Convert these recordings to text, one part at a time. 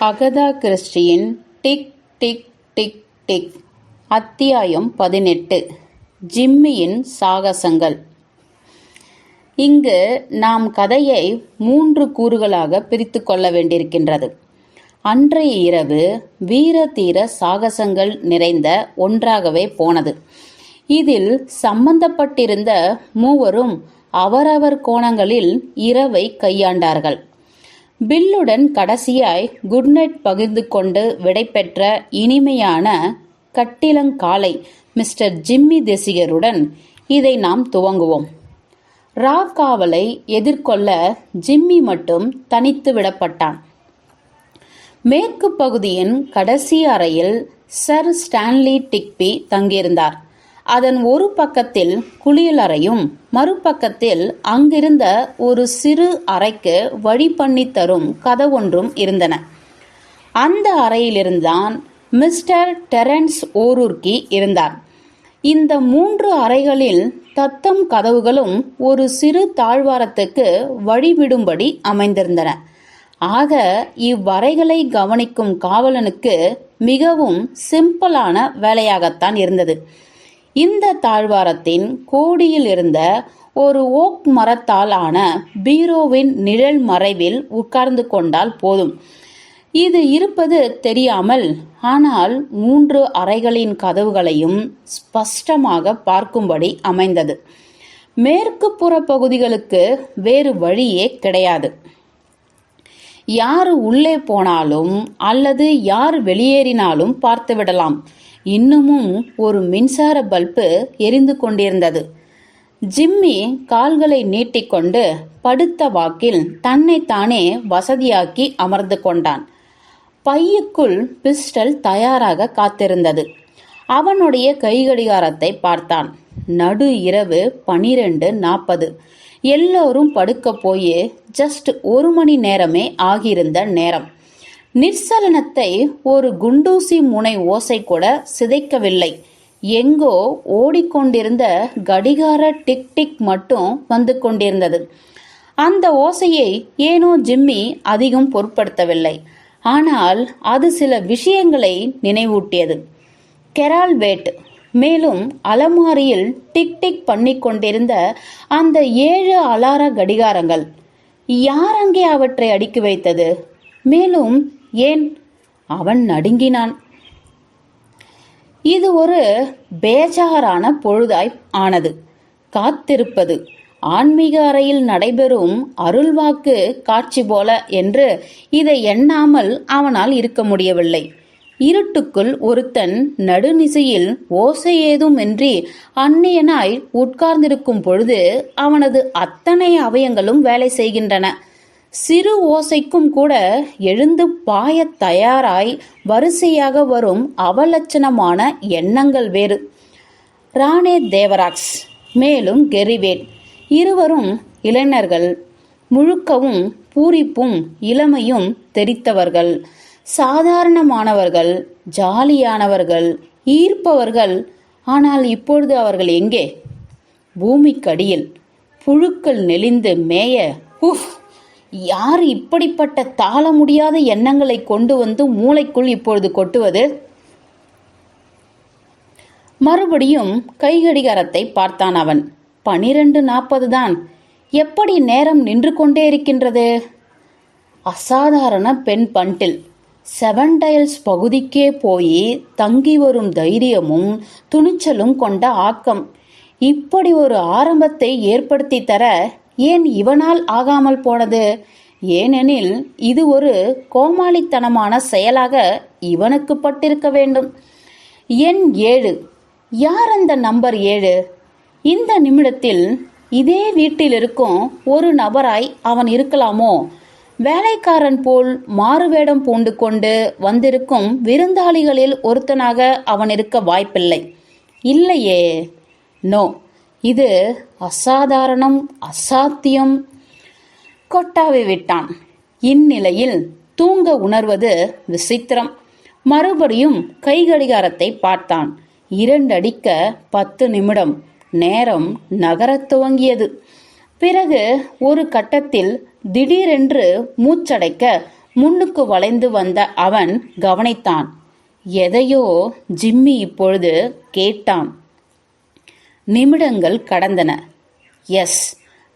Agatha கிறிஸ்டியின் tick tick tick tick. அத்தியாயம் 18. ஜிம்மியின் சாகசங்கள். இங்கு நாம் கதையை 3 கூறுகளாக பிரித்து கொள்ள வேண்டியிருக்கின்றது. அன்றைய இரவு வீர தீர சாகசங்கள் நிறைந்த ஒன்றாகவே போனது. இதில் சம்பந்தப்பட்டிருந்த மூவரும் அவரவர் கோணங்களில் இரவை கையாண்டார்கள். பில்லுடன் கடைசியாய் குட் நைட் பகிர்ந்து கொண்டு விடைபெற்ற இனிமையான கட்டிலங்காலை மிஸ்டர் ஜிம்மி தேசிகருடன் இதை நாம் துவங்குவோம். ராக்காவலை எதிர்கொள்ள ஜிம்மி மட்டும் தனித்து விடப்பட்டான். மேற்கு பகுதியின் கடைசி அறையில் சர் ஸ்டான்லி டிக்பி தங்கியிருந்தார். அதன் ஒரு பக்கத்தில் குளியலறையும் மறுபக்கத்தில் அங்கிருந்த ஒரு சிறு அறைக்கு வழி பண்ணி தரும் கதவொன்றும் இருந்தன. அந்த அறையிலிருந்தான் மிஸ்டர் டெரன்ஸ் ஓரூர்கி இருந்தார். இந்த 3 அறைகளில் தத்தம் கதவுகளும் ஒரு சிறு தாழ்வாரத்துக்கு வழிவிடும்படி அமைந்திருந்தன. ஆக இவ்வறைகளை கவனிக்கும் காவலனுக்கு மிகவும் சிம்பிளான வேலையாகத்தான் இருந்தது. இந்த தாழ்வாரத்தின் கோடியில் இருந்த ஒரு ஓக் மரத்தால் ஆன பீரோவின் நிழல் மறைவில் உட்கார்ந்து கொண்டால் போதும். இது இருப்பது தெரியாமல், ஆனால் 3 அறைகளின் கதவுகளையும் ஸ்பஷ்டமாக பார்க்கும்படி அமைந்தது. மேற்கு புற பகுதிகளுக்கு வேறு வழியே கிடையாது. யாரு உள்ளே போனாலும் அல்லது யார் வெளியேறினாலும் பார்த்துவிடலாம். இன்னமும் ஒரு மின்சார பல்பு எரிந்து கொண்டிருந்தது. ஜிம்மி கால்களை நீட்டிக்கொண்டு படுத்த வாக்கில் தன்னைத்தானே வசதியாக்கி அமர்ந்து கொண்டான். பையுக்குள் பிஸ்டல் தயாராக காத்திருந்தது. அவனுடைய கைகடிகாரத்தை பார்த்தான். நடு இரவு 12:40. எல்லோரும் படுக்க போய் ஜஸ்ட் 1 மணி நேரமே ஆகியிருந்த நேரம். நிர்சலனத்தை ஒரு குண்டூசி முனை ஓசை கூட சிதைக்கவில்லை. எங்கோ ஓடிக்கொண்டிருந்த கடிகார டிக் டிக் மட்டும் வந்து கொண்டிருந்தது. அந்த ஓசையை ஏனோ ஜிம்மி அதிகம் பொருட்படுத்தவில்லை. ஆனால் அது சில விஷயங்களை நினைவூட்டியது. கெரால் வேட், மேலும் அலமாரியில் டிக் டிக் பண்ணி கொண்டிருந்த அந்த 7 அலார கடிகாரங்கள். யார் அங்கே அவற்றை அடுக்கி வைத்தது? மேலும் ஏன்? அவன் நடுங்கினான். இது ஒரு பேஜாரான பொழுதாய் ஆனது. காத்திருப்பது, ஆன்மீக அறையில் நடைபெறும் அருள்வாக்கு காட்சி போல என்று இதை எண்ணாமல் அவனால் இருக்க முடியவில்லை. இருட்டுக்குள் ஒருத்தன் நடுநிசையில் ஓசை ஏதுமின்றி அந்நியனாய் உட்கார்ந்திருக்கும் பொழுது அவனது அத்தனை அவயங்களும் வேலை செய்கின்றன. சிறு ஓசைக்கும் கூட எழுந்து பாய தயாராய் வரிசையாக வரும் அவலட்சணமான எண்ணங்கள் வேறு. ராணே தேவராக்ஸ், மேலும் கெரிவேட் இருவரும் இளைஞர்கள். முழுக்கவும் பூரிப்பும் இளமையும் தெரித்தவர்கள், சாதாரணமானவர்கள், ஜாலியானவர்கள், ஈர்ப்பவர்கள். ஆனால் இப்பொழுது அவர்கள் எங்கே? பூமிக்கடியில் புழுக்கள் நெளிந்து மேய. யார் இப்படிப்பட்ட தாள முடியாத எண்ணங்களை கொண்டு வந்து மூளைக்குள் இப்பொழுது கொட்டுவது? மறுபடியும் கைகடிகாரத்தை பார்த்தான் அவன். 12:40 தான். எப்படி நேரம் நின்று கொண்டே இருக்கின்றது? அசாதாரண பெண் பண்டில். 7 டைல்ஸ் பகுதிக்கே போய் தங்கி வரும் தைரியமும் துணிச்சலும் கொண்ட ஆக்கம். இப்படி ஒரு ஆரம்பத்தை ஏற்படுத்தி தர ஏன் இவனால் ஆகாமல் போனது? ஏனெனில் இது ஒரு கோமாளித்தனமான செயலாக இவனுக்கு பட்டிருக்க வேண்டும். எண் 7. யார் அந்த நம்பர் 7? இந்த நிமிடத்தில் இதே வீட்டில் இருக்கும் ஒரு நபராய் அவன் இருக்கலாமோ? வேலைக்காரன் போல் மாறுவேடம் பூண்டு கொண்டு வந்திருக்கும் விருந்தாளிகளில் ஒருத்தனாக அவன் இருக்க வாய்ப்பில்லை. இல்லையே, நோ, இது அசாதாரணம், அசாத்தியம். கொட்டாவி விட்டான். இந்நிலையில் தூங்க உணர்வது விசித்திரம். மறுபடியும் கைகடிகாரத்தை பார்த்தான். 2 அடிக்க 10 நிமிடம். நேரம் நகரத் துவங்கியது. பிறகு ஒரு கட்டத்தில் திடீரென்று மூச்சடைக்க முன்னுக்கு வளைந்து வந்த அவன் கவனித்தான். எதையோ ஜிம்மி இப்பொழுது கேட்டான். நிமிடங்கள் கடந்தன. எஸ்,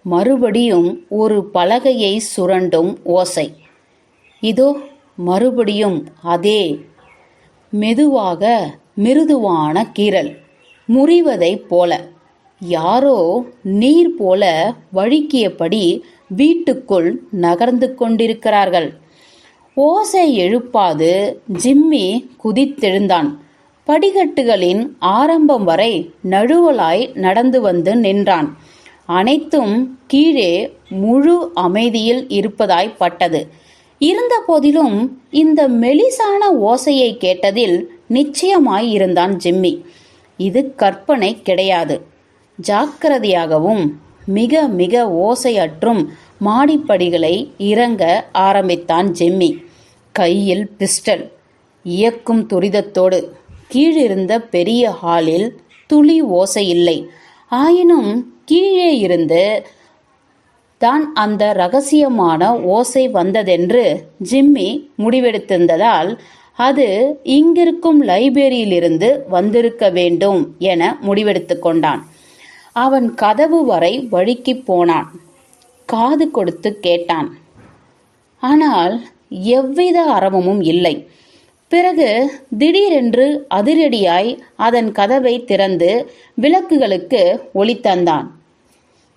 மறுபடியும் ஒரு பலகையை சுரண்டும் ஓசை. இதோ மறுபடியும் அதே மெதுவாக மிருதுவான கீறல், முறிவதைப் போல. யாரோ நீர் போல வழுக்கியபடி வீட்டுக்குள் நகர்ந்து கொண்டிருக்கிறார்கள். ஓசை எழுப்பாது ஜிம்மி குதித்தெழுந்தான். படிக்கட்டுகளின் ஆரம்பம் வரை நழுவலாய் நடந்து வந்து நின்றான். அனைத்தும் கீழே முழு அமைதியில் இருப்பதாய் பட்டது. இருந்த போதிலும் இந்த மெலிசான ஓசையை கேட்டதில் நிச்சயமாய் இருந்தான் ஜிம்மி. இது கற்பனை கிடையாது. ஜாக்கிரதையாகவும் மிக மிக ஓசையற்றும் மாடிப்படிகளை இறங்க ஆரம்பித்தான் ஜிம்மி. கையில் பிஸ்டல். இயக்கும் துரிதத்தோடு. கீழிருந்த பெரிய ஹாலில் துளி ஓசை இல்லை. ஆயினும் கீழே இருந்து தான் அந்த ரகசியமான ஓசை வந்ததென்று ஜிம்மி முடிவெடுத்திருந்ததால் அது இங்கிருக்கும் லைப்ரரியிலிருந்து வந்திருக்க வேண்டும் என முடிவெடுத்து கொண்டான். அவன் கதவு வரை வழுக்கிப் போனான். காது கொடுத்து கேட்டான். ஆனால் எவ்வித அரவமும் இல்லை. பிறகு திடீரென்று அதிரடியாய் அதன் கதவை திறந்து விளக்குகளுக்கு ஒளி தந்தான்.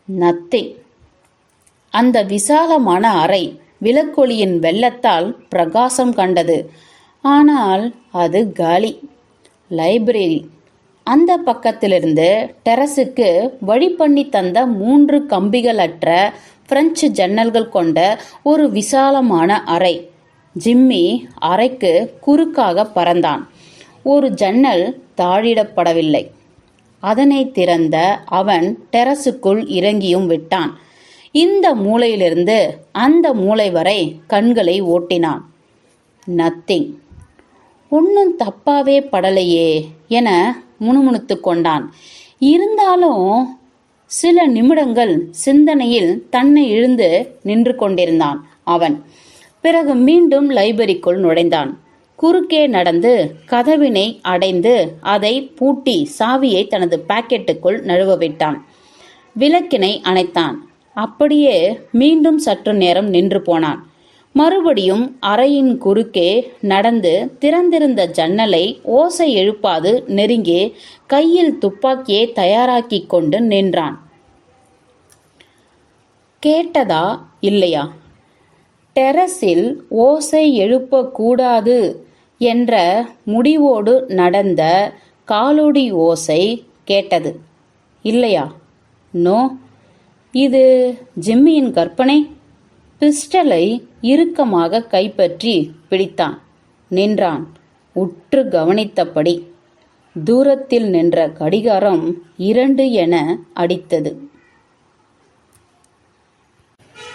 நத்திங். அந்த விசாலமான அறை விளக்கொளியின் வெள்ளத்தால் பிரகாசம் கண்டது. ஆனால் அது காலி. லைப்ரரி. அந்த பக்கத்திலிருந்து டெரஸுக்கு வழி பண்ணி தந்த 3 கம்பிகளற்ற பிரெஞ்சு ஜன்னல்கள் கொண்ட ஒரு விசாலமான அறை. ஜிம்மி அறைக்கு குறுக்காக பறந்தான். ஒரு ஜன்னல் தாழிடப்படவில்லை. அதனை திறந்த அவன் டெரஸுக்குள் இறங்கியும் விட்டான். இந்த மூலையிலிருந்து அந்த மூலை வரை கண்களை ஓட்டினான். நத்திங். ஒன்னும் தப்பாவே படலையே என முணுமுணுத்து கொண்டான். இருந்தாலும் சில நிமிடங்கள் சிந்தனையில் தன்னை இழுந்து நின்று கொண்டிருந்தான் அவன். பிறகு மீண்டும் லைப்ரரிக்குள் நுழைந்தான். குறுக்கே நடந்து கதவினை அடைந்து அதை பூட்டி சாவியை தனது பாக்கெட்டுக்குள் நழுவவிட்டான். விளக்கினை அணைத்தான். அப்படியே மீண்டும் சற்று நேரம் நின்று போனான். மறுபடியும் அறையின் குறுக்கே நடந்து திறந்திருந்த ஜன்னலை ஓசை எழுப்பாது நெருங்கி கையில் துப்பாக்கியை தயாராக்கி கொண்டு நின்றான். கேட்டதா இல்லையா? டெரஸில் ஓசை எழுப்பக்கூடாது என்ற முடிவோடு நடந்த காலடி ஓசை கேட்டது இல்லையா? நோ, இது ஜிம்மியின் கற்பனை. பிஸ்டலை இறுக்கமாக கைப்பற்றி பிடித்தான். நின்றான். உற்று கவனித்தபடி. தூரத்தில் நின்ற கடிகாரம் 2 என அடித்தது.